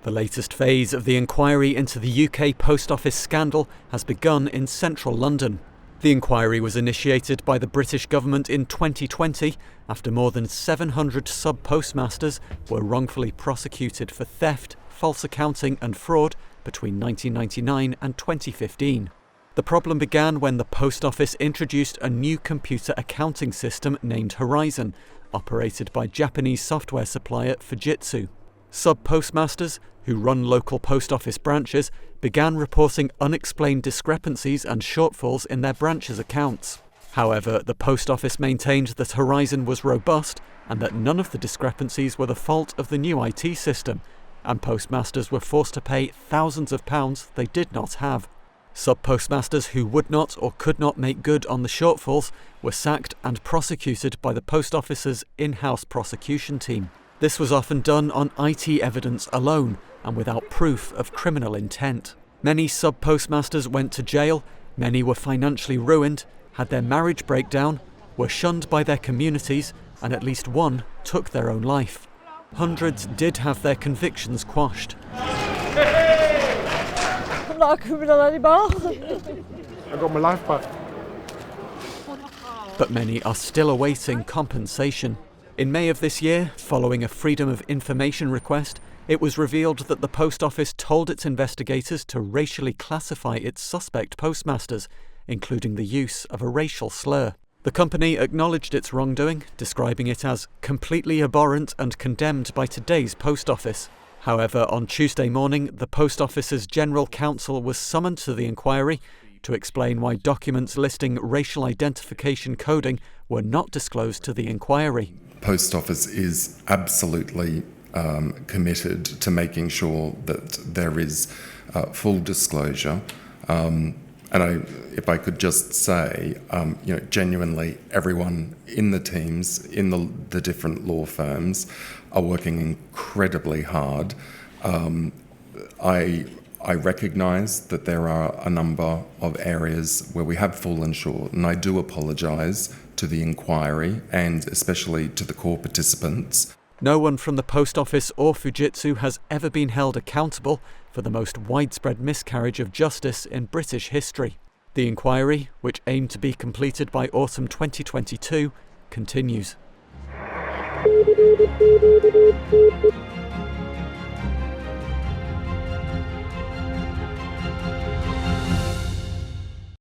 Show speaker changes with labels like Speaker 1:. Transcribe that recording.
Speaker 1: The latest phase of the inquiry into the UK Post Office scandal has begun in central London. The inquiry was initiated by the British government in 2020 after more than 700 sub-postmasters were wrongfully prosecuted for theft, false accounting and fraud between 1999 and 2015. The problem began when the Post Office introduced a new computer accounting system named Horizon, operated by Japanese software supplier Fujitsu. Sub-postmasters, who run local post office branches, began reporting unexplained discrepancies and shortfalls in their branches' accounts. However, the post office maintained that Horizon was robust and that none of the discrepancies were the fault of the new IT system, and postmasters were forced to pay thousands of pounds they did not have. Sub-postmasters who would not or could not make good on the shortfalls were sacked and prosecuted by the post office's in-house prosecution team. This was often done on IT evidence alone and without proof of criminal intent. Many sub-postmasters went to jail, many were financially ruined, had their marriage break down, were shunned by their communities, and at least one took their own life. Hundreds did have their convictions quashed.
Speaker 2: I'm not a criminal anymore.
Speaker 3: I got my life back.
Speaker 1: But many are still awaiting compensation. In May of this year, following a Freedom of Information request, it was revealed that the Post Office told its investigators to racially classify its suspect postmasters, including the use of a racial slur. The company acknowledged its wrongdoing, describing it as completely abhorrent and condemned by today's Post Office. However, on Tuesday morning, the Post Office's General Counsel was summoned to the inquiry to explain why documents listing racial identification coding were not disclosed to the inquiry.
Speaker 4: Post Office is absolutely committed to making sure that there is full disclosure. If I could just say, genuinely, everyone in the teams, in the different law firms, are working incredibly hard. I recognise that there are a number of areas where we have fallen short, and I do apologise to the inquiry and especially to the core participants.
Speaker 1: No one from the Post Office or Fujitsu has ever been held accountable for the most widespread miscarriage of justice in British history. The inquiry, which aimed to be completed by autumn 2022, continues.